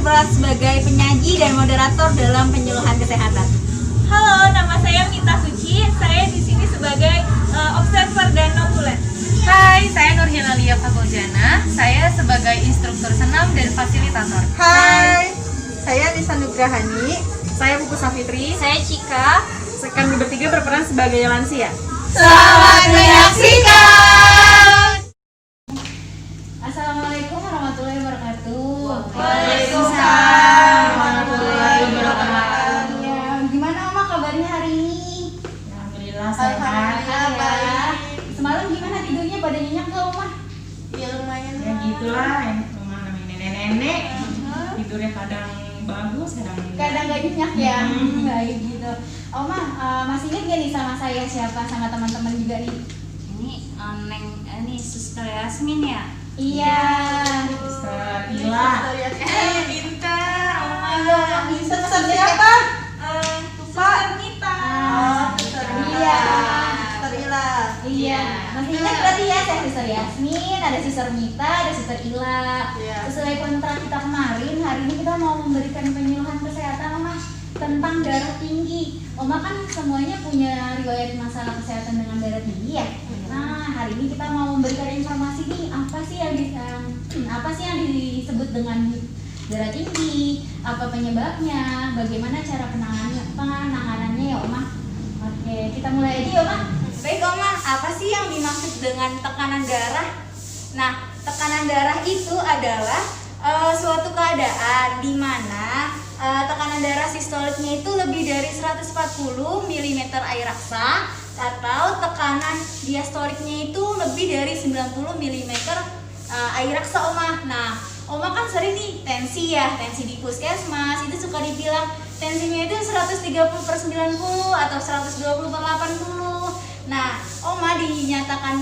berperan sebagai penyaji dan moderator dalam penyuluhan kesehatan. Halo, nama saya Mita Suci. Saya di sini sebagai observer dan notulen. Hai, saya Nurhilalia Fagoljana. Saya sebagai instruktur senam dan fasilitator. Hai, saya Nisa Nugrahani. Saya Pupu Safitri. Saya Cika. Kami bertiga berperan sebagai lansia. Selamat menyaksikan. Assalamualaikum warahmatullahi wabarakatuh. Waalaikumsalam warahmatullahi wabarakatuh. Ya, gimana Oma kabarnya hari ini? Alhamdulillah Alhamdulillah baik. Semalam gimana tidurnya, pada nyenyak gak Oma? Ya lumayan. Ya gitulah, rumah namanya nenek-nenek. Tidurnya kadang bagus, Kadang gak nyenyak ya. Baik gitu. Oma, masih ingat gak nih sama saya siapa, sama teman-teman juga nih? Ini Suster Yasmin ya? Iya. Suster Ila. Pintar, Suster siapa? Suster Mita. Iya. Suster Ila. Iya. Masih ingat berarti ya, saya Suster Yasmin, ada Suster Mita, ada Suster Ila. Iya. Sesuai kontrak kita kemarin, hari ini kita mau memberikan penyuluhan kesehatan Oma tentang darah tinggi. Oma kan semuanya punya riwayat masalah kesehatan dengan darah tinggi ya. Nah, hari ini kita mau memberikan informasi nih, apa sih yang disebut dengan darah tinggi, apa penyebabnya, bagaimana cara penanganannya ya Oma. Oke, kita mulai aja ya Oma. Baik Oma, apa sih yang dimaksud dengan tekanan darah? Nah, tekanan darah itu adalah suatu keadaan di mana tekanan darah sistoliknya itu lebih dari 140 mm air raksa, atau tekanan diastoliknya itu lebih dari 90 mm air raksa Oma. Nah, Oma kan sering nih tensi di puskesmas itu suka dibilang tensinya itu 130/90 atau 120/80. Nah, Oma dinyatakan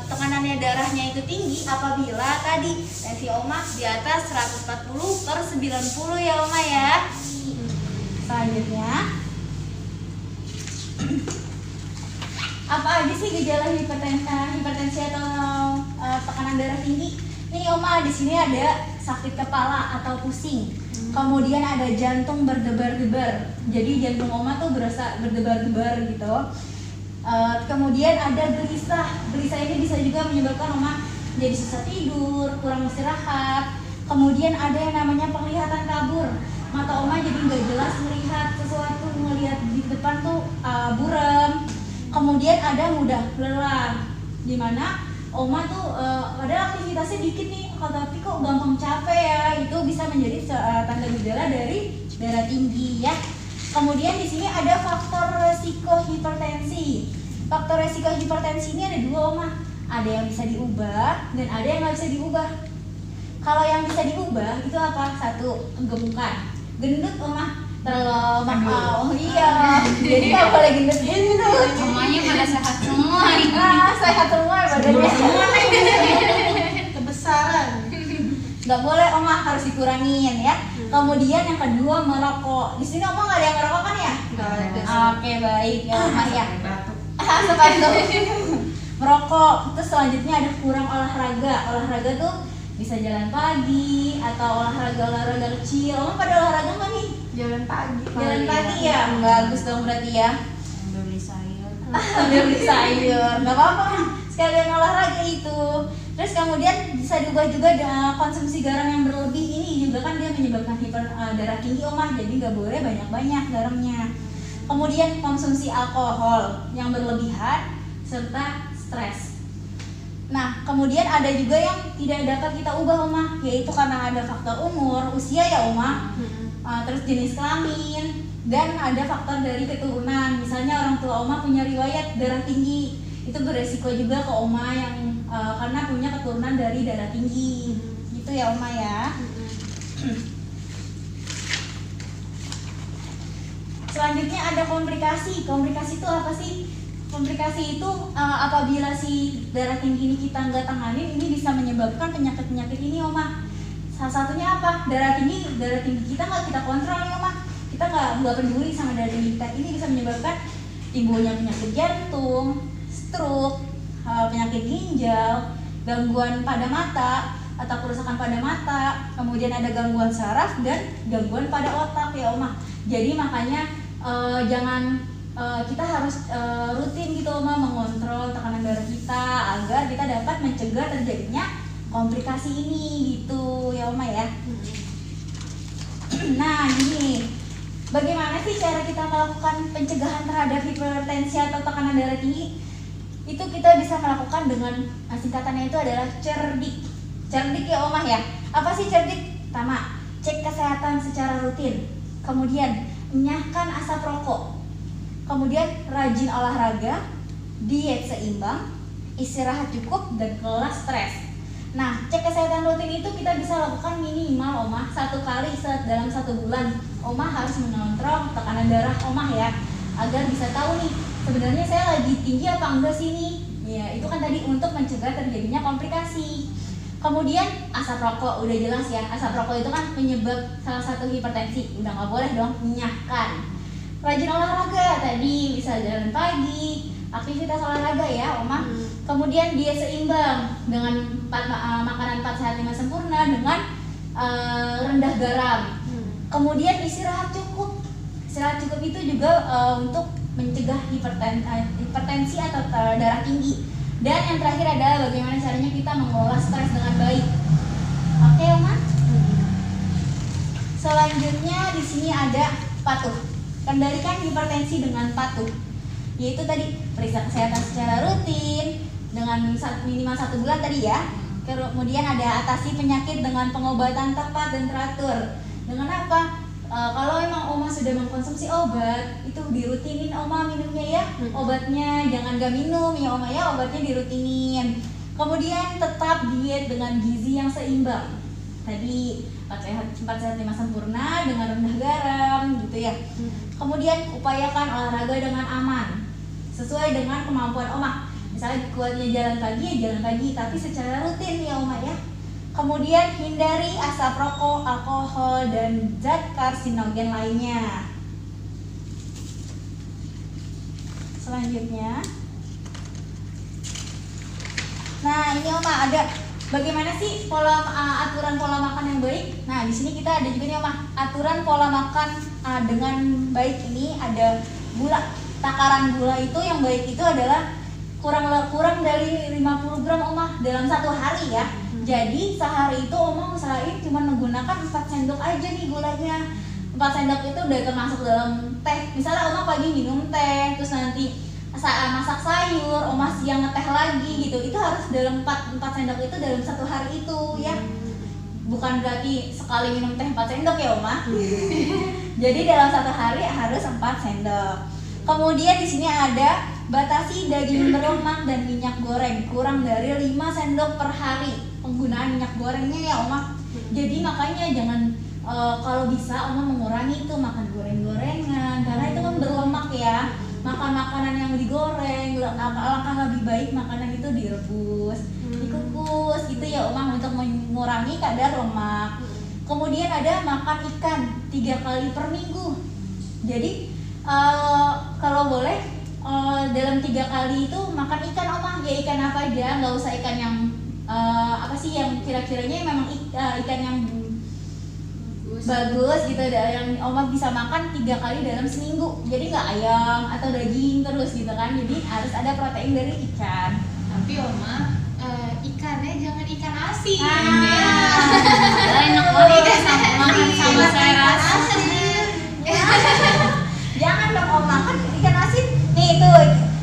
tekanannya darahnya itu tinggi apabila tadi tensi Oma di atas 140/90 ya Oma ya. Selanjutnya, apa aja sih gejala hipertensi atau tekanan darah tinggi? Nih Oma, di sini ada sakit kepala atau pusing. Kemudian ada jantung berdebar-debar. Jadi jantung Oma tuh berasa berdebar-debar gitu. Kemudian ada gelisah. Gelisah ini bisa juga menyebabkan Oma jadi susah tidur, kurang istirahat. Kemudian ada yang namanya penglihatan kabur. Mata Oma jadi nggak jelas melihat sesuatu, melihat di depan tuh buram. Kemudian ada mudah lelah, dimana Oma tuh padahal aktivitasnya dikit nih, tapi kok gampang capek ya. Itu bisa menjadi tanda gejala dari darah tinggi ya. Kemudian di sini ada faktor resiko hipertensi. Faktor resiko hipertensi ini ada dua Oma. Ada yang bisa diubah dan ada yang nggak bisa diubah. Kalau yang bisa diubah itu apa? Satu, kegemukan. Gendut Oma, terlalu oh iya. Jadi nggak boleh gendut. Semuanya pada sehat semua. Sehat semua badannya. Kebesaran. Nggak boleh Oma, harus dikurangin ya. Kemudian yang kedua, merokok. Di sini Oma nggak ada yang merokok kan ya? Nggak ada. Oke, baik ya Oma ya. Batuk. Sepantu. Merokok. Terus selanjutnya ada kurang olahraga. Olahraga tuh bisa jalan pagi atau olahraga kecil. Oma pada olahraga nggak nih? Jalan pagi. Jalan pagi ya? Bagus dong berarti ya. Beli sayur. Ambil beli sayur, nggak apa-apa, sekalian olahraga itu. Terus kemudian bisa diubah juga konsumsi garam yang berlebih. Ini juga kan dia menyebabkan darah tinggi Oma, jadi nggak boleh banyak-banyak garamnya. Kemudian konsumsi alkohol yang berlebihan serta stres. Nah, kemudian ada juga yang tidak dapat kita ubah Oma, yaitu karena ada faktor umur, usia ya Oma, terus jenis kelamin, dan ada faktor dari keturunan. Misalnya orang tua Oma punya riwayat darah tinggi, itu beresiko juga ke Oma yang karena punya keturunan dari darah tinggi. Gitu ya Oma ya. Selanjutnya ada komplikasi. Komplikasi itu apa sih? Komplikasi itu apabila si darah tinggi ini kita nggak tanganin, ini bisa menyebabkan penyakit-penyakit ini Oma. Salah satunya apa? Darah tinggi kita nggak kita kontrol nih Oma. Kita nggak peduli sama darah tinggi kita. Ini bisa menyebabkan timbulnya penyakit jantung, stroke, penyakit ginjal, gangguan pada mata, atau kerusakan pada mata, kemudian ada gangguan saraf dan gangguan pada otak ya Oma. Jadi makanya kita harus rutin gitu Oma mengontrol tekanan darah kita agar kita dapat mencegah terjadinya komplikasi ini gitu ya Oma ya. Nah ini bagaimana sih cara kita melakukan pencegahan terhadap hipertensi atau tekanan darah tinggi? Itu kita bisa melakukan dengan singkatannya itu adalah cerdik. Cerdik ya Oma ya. Apa sih cerdik? Pertama, cek kesehatan secara rutin. Kemudian enyahkan asap rokok. Kemudian rajin olahraga, diet seimbang, istirahat cukup, dan kelola stres. Nah, cek kesehatan rutin itu kita bisa lakukan minimal Oma 1 kali dalam 1 bulan. Oma harus mengontrol tekanan darah Oma ya, agar bisa tahu nih sebenarnya saya lagi tinggi apa enggak sih nih. Ya, itu kan tadi untuk mencegah terjadinya komplikasi. Kemudian asap rokok udah jelas ya, asap rokok itu kan penyebab salah satu hipertensi, udah nggak boleh dong, enyahkan. Rajin olahraga tadi bisa jalan pagi, aktivitas olahraga ya Oma. Kemudian diet seimbang dengan makanan 4 sehat 5 sempurna dengan rendah garam. Kemudian istirahat cukup. Istirahat cukup itu juga untuk mencegah hipertensi atau darah tinggi. Dan yang terakhir adalah bagaimana caranya kita mengelola stres dengan baik. Oke Oma. Selanjutnya di sini ada patuh. Kendalikan hipertensi dengan patuh. Yaitu tadi periksa kesehatan secara rutin dengan minimal 1 bulan tadi ya. Kemudian ada atasi penyakit dengan pengobatan tepat dan teratur. Dengan apa? Kalau emang Oma sudah mengkonsumsi obat, itu dirutinin Oma minumnya ya. Obatnya jangan gak minum ya Oma ya, obatnya dirutinin. Kemudian tetap diet dengan gizi yang seimbang. Tadi 4 sehat 5 sempurna dengan rendah garam gitu ya. Kemudian upayakan olahraga dengan aman sesuai dengan kemampuan Oma. Misalnya kuatnya jalan pagi ya jalan pagi, tapi secara rutin ya Oma ya. Kemudian hindari asap rokok, alkohol, dan zat karsinogen lainnya. Selanjutnya, nah ini Oma ada bagaimana sih aturan pola makan yang baik. Nah di sini kita ada juga nih Oma aturan pola makan dengan baik. Ini ada gula. Takaran gula itu yang baik itu adalah kurang dari 50 gram Oma dalam 1 hari ya. Jadi sehari itu Oma usahain cuma menggunakan 4 sendok aja nih gulanya. 4 sendok itu udah termasuk dalam teh. Misalnya Oma pagi minum teh, terus nanti saat masak sayur, Oma siang ngeteh lagi gitu. Itu harus dalam 4 sendok itu dalam 1 hari itu ya. Bukan berarti sekali minum teh 4 sendok ya Oma. Jadi dalam 1 hari harus 4 sendok. Kemudian di sini ada batasi daging berlemak dan minyak goreng kurang dari 5 sendok per hari penggunaan minyak gorengnya ya Oma. Jadi makanya jangan kalau bisa Oma mengurangi itu makan goreng-gorengan karena itu kan berlemak ya. Makan makanan yang digoreng, alangkah lebih baik makanan itu direbus, dikukus gitu ya Oma untuk mengurangi kadar lemak. Kemudian ada makan ikan 3 kali per minggu. Jadi kalau boleh dalam 3 kali itu makan ikan Oma. Ya ikan apa aja, nggak usah ikan yang apa sih yang kira-kiranya memang ikan yang bagus gitu, yang Oma bisa makan 3 kali dalam seminggu. Jadi nggak ayam atau daging terus gitu kan. Jadi harus ada protein dari ikan. Tapi Oma, ikannya jangan ikan asin. Enak banget makan sama sayur asin. Jangan dong Oma, kan ikan asin nih itu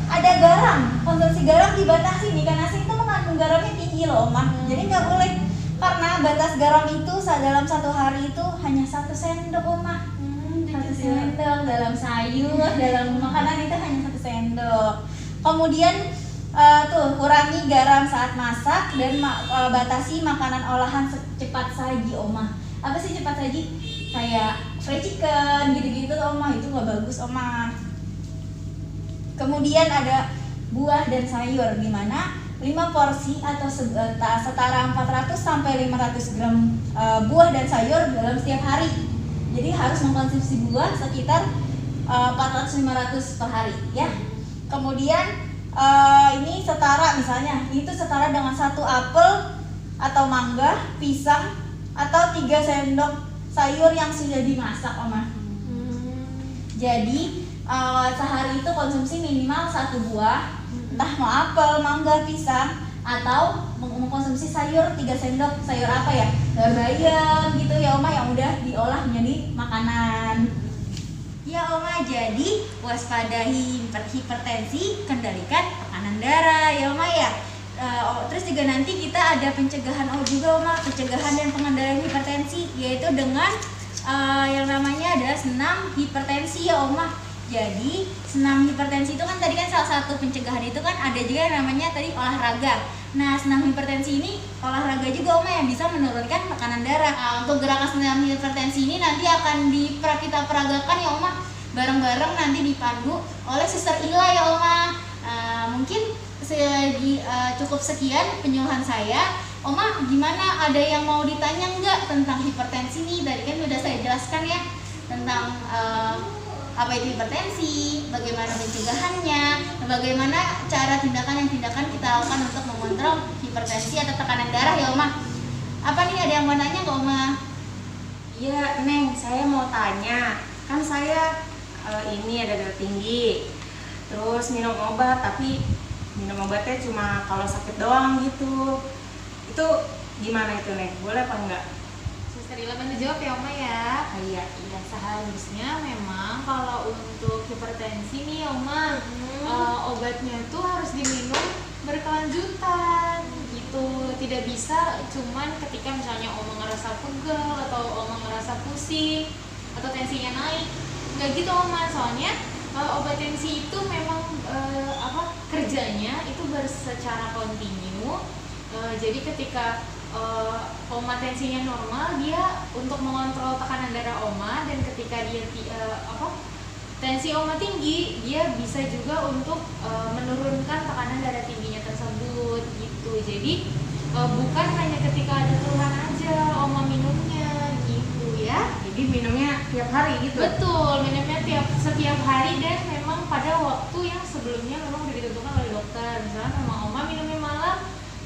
ada garam, konsumsi garam dibatasi. Ikan asin itu mengandung garamnya tinggi loh Oma. Jadi nggak boleh, karena batas garam itu dalam 1 hari itu hanya 1 sendok Oma. 1 sendok dalam sayur, dalam makanan itu hanya 1 sendok. Kemudian kurangi garam saat masak dan batasi makanan olahan cepat saji Oma. Apa sih cepat saji? Kayak fried chicken gitu-gitu Oma, itu nggak bagus Oma. Kemudian ada buah dan sayur, di mana 5 porsi atau setara 400 sampai 500 gram buah dan sayur dalam setiap hari. Jadi harus mengkonsumsi buah sekitar 400-500 per hari ya. Kemudian ini setara, misalnya itu setara dengan 1 apel atau mangga, pisang, atau 3 sendok sayur yang sudah dimasak, Oma. Jadi sehari itu konsumsi minimal 1 buah, entah mau apel, mangga, pisang, atau mengkonsumsi sayur 3 sendok. Sayur apa ya? Sayur bayam gitu ya Oma, yang udah diolah menjadi makanan. Ya Oma, jadi waspadai hipertensi, kendalikan tekanan darah ya Oma ya. Terus juga nanti kita ada pencegahan juga Oma, pencegahan dan pengendalian hipertensi, yaitu dengan yang namanya adalah senam hipertensi ya Oma. Jadi senam hipertensi itu kan tadi kan salah satu pencegahan itu kan ada juga yang namanya tadi olahraga. Nah senam hipertensi ini olahraga juga Oma yang bisa menurunkan tekanan darah. Untuk gerakan senam hipertensi ini nanti akan kita peragakan ya Oma, bareng-bareng nanti dipandu oleh Suster Ila ya Oma. Mungkin cukup sekian penyuluhan saya. Oma gimana, ada yang mau ditanya nggak tentang hipertensi nih? Tadi kan udah saya jelaskan ya tentang apa itu hipertensi, bagaimana pencegahannya, bagaimana cara tindakan kita lakukan untuk mengontrol hipertensi atau tekanan darah ya Oma. Apa nih, ada yang mau nanya nggak Oma? Iya Neng, saya mau tanya, kan saya ini ada darah tinggi, terus minum obat, tapi minum obatnya cuma kalau sakit doang gitu. Itu gimana itu Neng? Boleh apa enggak? Suster Ila bantu jawab ya Oma ya. Iya. Ya seharusnya memang kalau untuk hipertensi nih Oma, obatnya tuh harus diminum berkelanjutan gitu. Tidak bisa cuman ketika misalnya Oma ngerasa pegel atau Oma ngerasa pusing atau tensinya naik. Nggak gitu Oma, soalnya obat tensi itu memang kerjanya itu secara kontinu. Jadi ketika Oma tensinya normal, dia untuk mengontrol tekanan darah Oma, dan ketika dia tensi Oma tinggi, dia bisa juga untuk menurunkan tekanan darah tingginya tersebut gitu. Jadi bukan hanya ketika ada keluhan aja Oma minumnya gitu ya. Jadi minumnya tiap hari gitu? Betul, minumnya setiap hari, dan memang pada waktu yang sebelumnya memang sudah ditentukan oleh dokter. Misalnya memang Oma minumnya malam,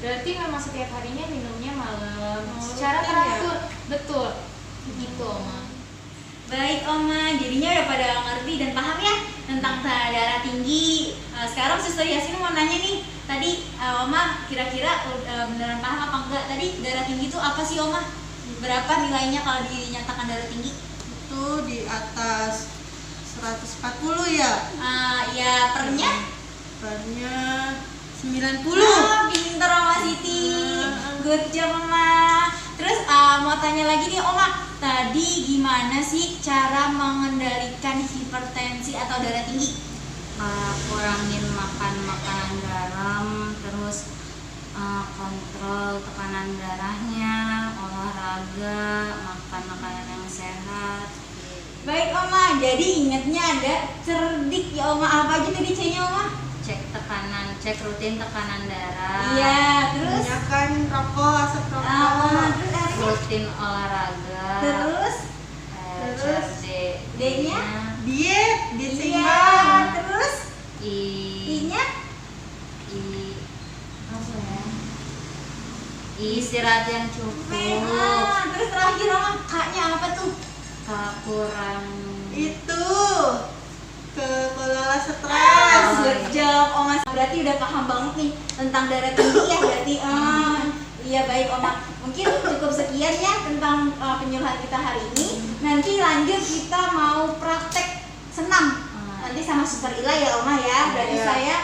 berarti memang setiap harinya minumnya malam secara teratur. Betul gitu Oma. Baik Oma, jadinya udah pada ngerti dan paham ya tentang darah tinggi. Sekarang Suster Yasin mau nanya nih, tadi Oma kira-kira beneran paham apa enggak? Tadi darah tinggi itu apa sih Oma? Berapa nilainya kalau dinyatakan darah tinggi? Itu di atas 140 ya? Ya pernya? Pernya 90. Pinter Oma Siti. Good job Oma. Terus mau tanya lagi nih Oma, tadi gimana sih cara mengendalikan hipertensi atau darah tinggi? Kurangin makan makanan garam, terus kontrol tekanan darahnya, olahraga, makan makanan yang sehat. Baik Oma, jadi ingatnya ada cerdik ya Oma. Apa aja tadi C-nya Oma? Cek rutin tekanan darah. Iya, terus Tanyakan rokok, asap rokok. terus R-nya? Rutin olahraga. Terus Terus D-nya? Diet Iya, seimbang. terus I I-nya? apa ya? Istirahat yang cukup. Terus terakhir Oma, K-nya apa tuh? Kurang Itu kelola stres. Good job Oma. Berarti udah paham banget nih tentang darah tinggi ya berarti. Iya baik Oma. Mungkin cukup sekian ya tentang penyuluhan kita hari ini. Nanti lanjut kita mau praktek senam. Nanti sama Suster Ila ya Oma ya. Berarti saya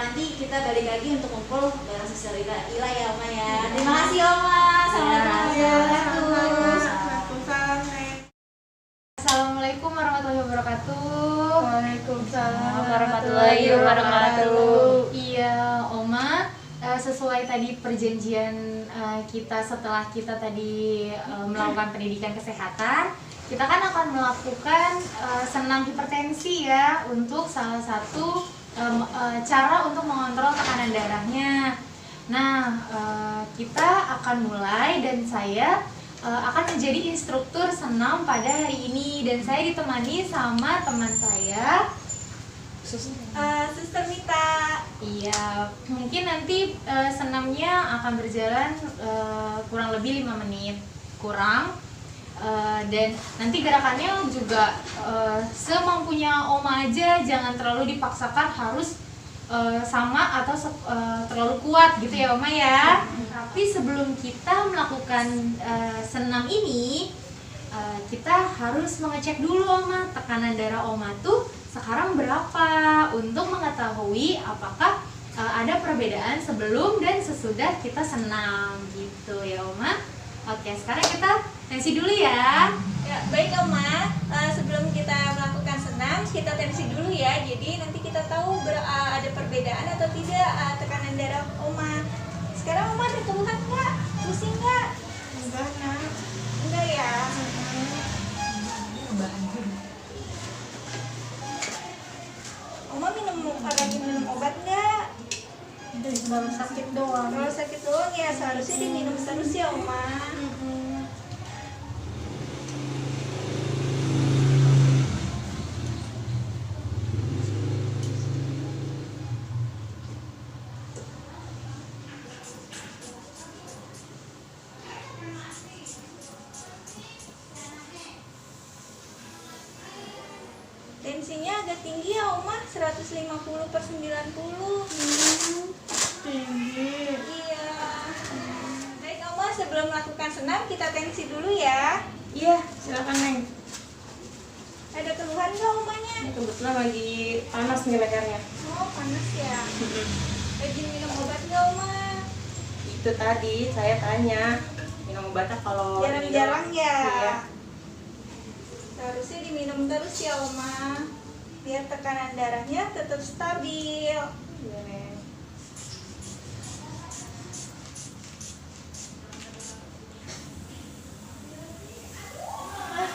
nanti kita balik lagi untuk kumpul bareng Suster Ila ya Oma ya. Terima kasih Oma. Assalamualaikum warahmatullahi wabarakatuh. Waalaikumsalam warahmatullahi wabarakatuh. Iya, Oma, sesuai tadi perjanjian kita setelah kita tadi melakukan pendidikan kesehatan, kita kan akan melakukan senam hipertensi ya, untuk salah satu cara untuk mengontrol tekanan darahnya. Nah, kita akan mulai, dan saya akan menjadi instruktur senam pada hari ini, dan saya ditemani sama teman saya Suster Mita. Iya, mungkin nanti senamnya akan berjalan kurang lebih 5 menit kurang. Dan nanti gerakannya juga semampunya Oma aja, jangan terlalu dipaksakan harus sama atau terlalu kuat gitu ya Oma ya. Tapi sebelum kita melakukan senam ini, kita harus mengecek dulu Oma, tekanan darah Oma tuh sekarang berapa, untuk mengetahui apakah ada perbedaan sebelum dan sesudah kita senam gitu ya Oma. Oke, sekarang kita tensi dulu ya. Ya, baik Oma. Sebelum kita melakukan senam, kita tensi dulu ya. Jadi nanti kita tahu ada perbedaan atau tidak tekanan darah Oma. Sekarang Oma ada keluhan nggak? Pusing nggak? Enggak, Nak. Enggak ya. Oma lagi minum obat nggak? Baru sakit doang. Kalau sakit doang ya seharusnya diminum terus ya Oma. Tensinya agak tinggi ya Oma, 150/90. Tinggi. Iya. Baik Oma, sebelum melakukan senam kita tensi dulu ya. Iya, silakan Neng. Ada keluhan nggak Omanya? Ini kebetulan lagi panas nih lehernya. Oh panas ya. Rajin minum obat nggak Oma? Itu tadi saya tanya minum obatnya kalau Jarang-jarang ya. Iya. Harusnya diminum terus ya Oma, biar tekanan darahnya tetap stabil. Iya, Neng.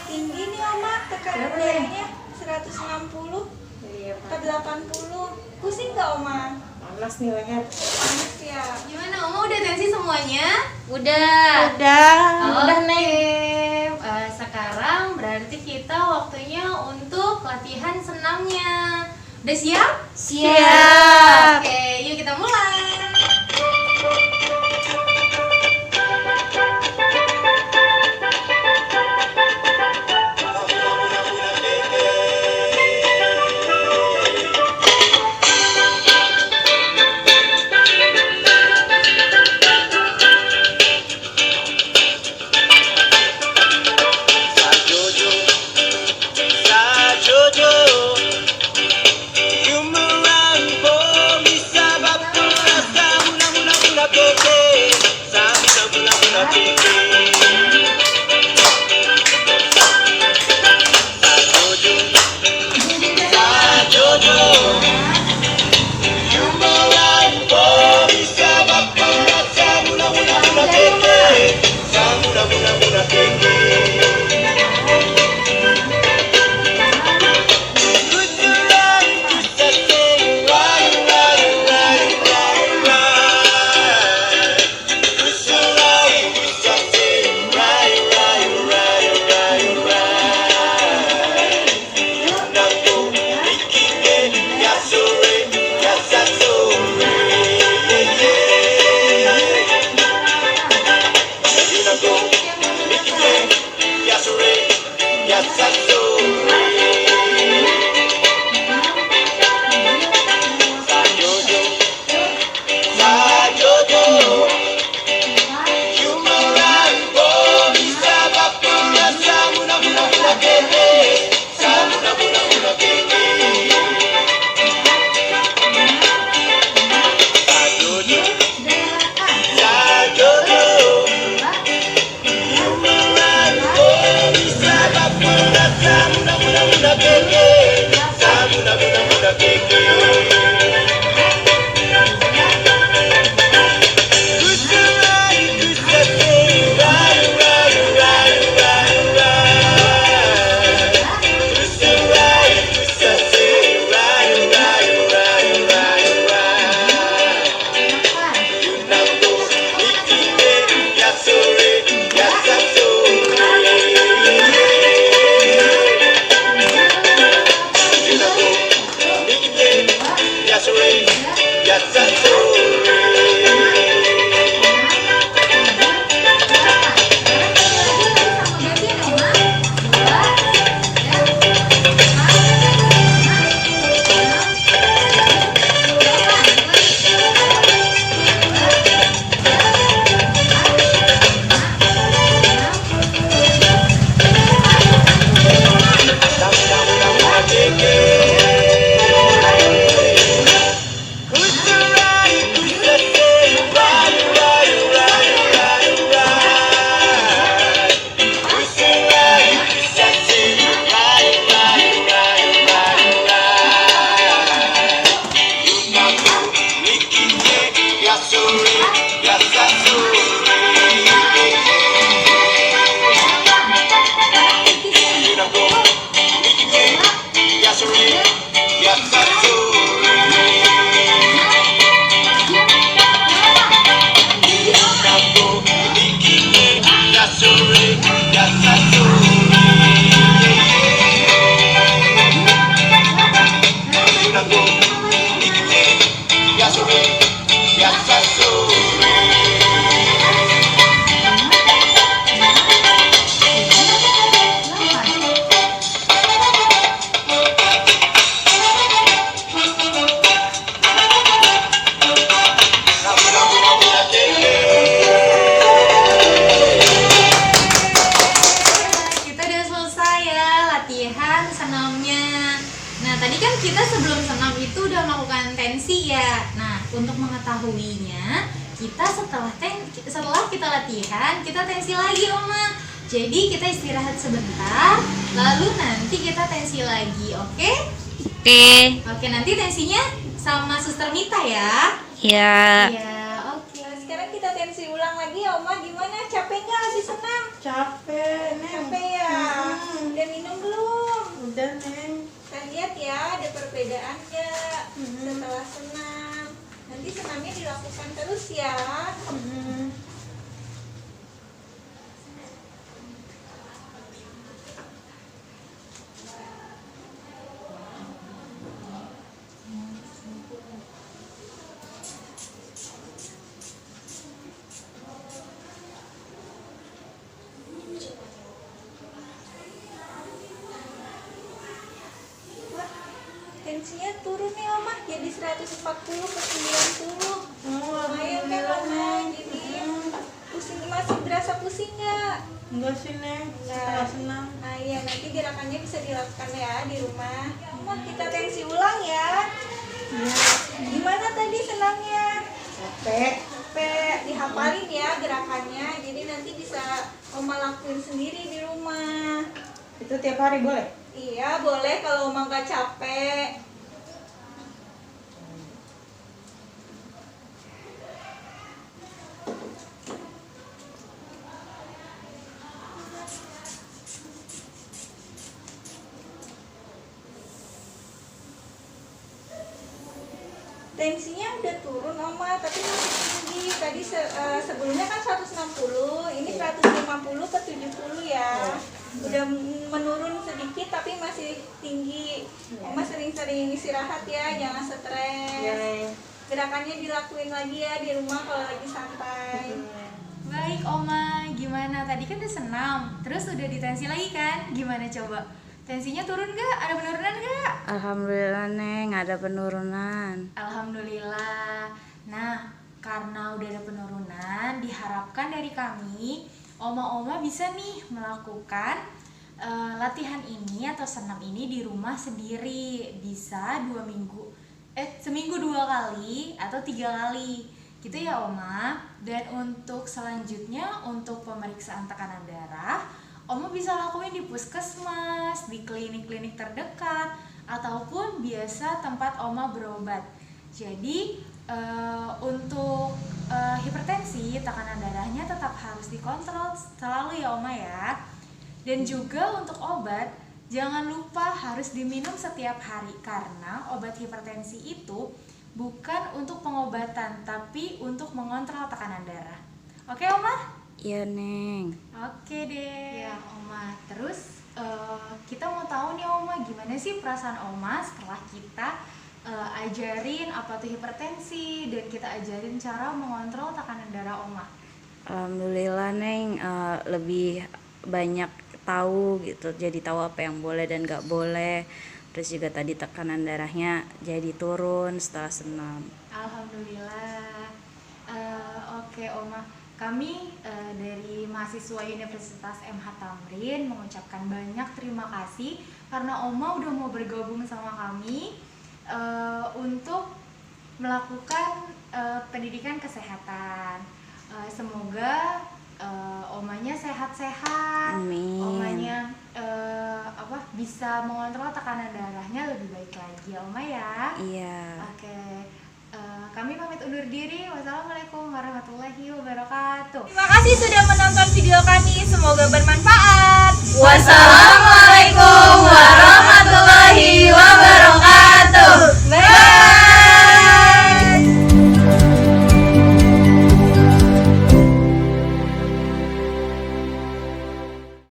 Tinggi nih Oma, tekanan Berapa, Neng? darahnya 160 Iya, ke 80. Pusing nggak Oma? panas nih leher. Panas ya. Gimana Oma, udah tensi semuanya? Udah. Udah. Oke. Sekarang berarti kita waktunya untuk latihan senamnya. Udah siap? Siap. Oke, yuk kita mulai. Jojo, you murang po, bisa bapu rasa mula mula mula koke. sehat. Nah, untuk mengetahuinya, kita setelah kita latihan, kita tensi lagi Oma. Jadi kita istirahat sebentar, lalu nanti kita tensi lagi, oke? Oke, nanti tensinya sama Suster Mita ya. Ya. Iya, oke. Nah, sekarang kita tensi ulang lagi ya Oma. Gimana? Capek nggak habis senam? Capek, Neng. Capek ya? Udah minum belum? Udah, Neng. Kita lihat ya, ada perbedaan nggak setelah senam. Nanti senamnya dilakukan terus ya. Tensinya turun nih Oma, jadi 140 ke 90. Lumayan kan Oma, jadi pusing, masih berasa pusing nggak? Enggak sih, Neng. Setelah senam. Nah iya, nanti gerakannya bisa dilakukan ya di rumah. Oma, kita tensi ulang ya. Gimana tadi senamnya? Capek. Capek, dihafalin ya gerakannya, jadi nanti bisa Oma lakuin sendiri di rumah. Itu tiap hari boleh? Iya, boleh kalau Oma nggak capek. Tensinya udah turun Oma, tapi masih tinggi. Tadi sebelumnya kan 160, ini 150 ke 70 ya. Udah menurun sedikit tapi masih tinggi. Oma sering-sering istirahat ya, jangan stres. Gerakannya dilakuin lagi ya di rumah kalau lagi santai. Baik Oma, gimana? Tadi kan udah senam, terus udah ditensi lagi kan? Gimana coba? Tensinya turun nggak? Ada penurunan nggak? Alhamdulillah, Neng, ada penurunan. Alhamdulillah. Nah, karena udah ada penurunan, diharapkan dari kami, Oma-Oma bisa nih melakukan latihan ini atau senam ini di rumah sendiri. Bisa seminggu 2 kali atau 3 kali. Gitu ya Oma. Dan untuk selanjutnya, untuk pemeriksaan tekanan darah, Oma bisa lakuin di puskesmas, di klinik-klinik terdekat, ataupun biasa tempat Oma berobat. Jadi untuk hipertensi, tekanan darahnya tetap harus dikontrol selalu ya Oma ya. Dan juga untuk obat, jangan lupa harus diminum setiap hari, karena obat hipertensi itu bukan untuk pengobatan, tapi untuk mengontrol tekanan darah. Oke Oma? Iya, Neng. Oke deh. Ya Oma, terus kita mau tahu nih Oma, gimana sih perasaan Oma setelah kita ajarin apa tuh hipertensi dan kita ajarin cara mengontrol tekanan darah Oma? Alhamdulillah, Neng, lebih banyak tahu gitu, jadi tahu apa yang boleh dan nggak boleh. Terus juga tadi tekanan darahnya jadi turun setelah senam. Alhamdulillah. Oke Oma, kami dari mahasiswa Universitas MH Tamrin mengucapkan banyak terima kasih karena Oma udah mau bergabung sama kami untuk melakukan pendidikan kesehatan. Semoga Omanya sehat-sehat, Amin. Omanya bisa mengontrol tekanan darahnya lebih baik lagi ya Oma ya. Iya. Oke. Kami pamit undur diri. Wassalamualaikum warahmatullahi wabarakatuh. Terima kasih sudah menonton video kami, semoga bermanfaat. Wassalam.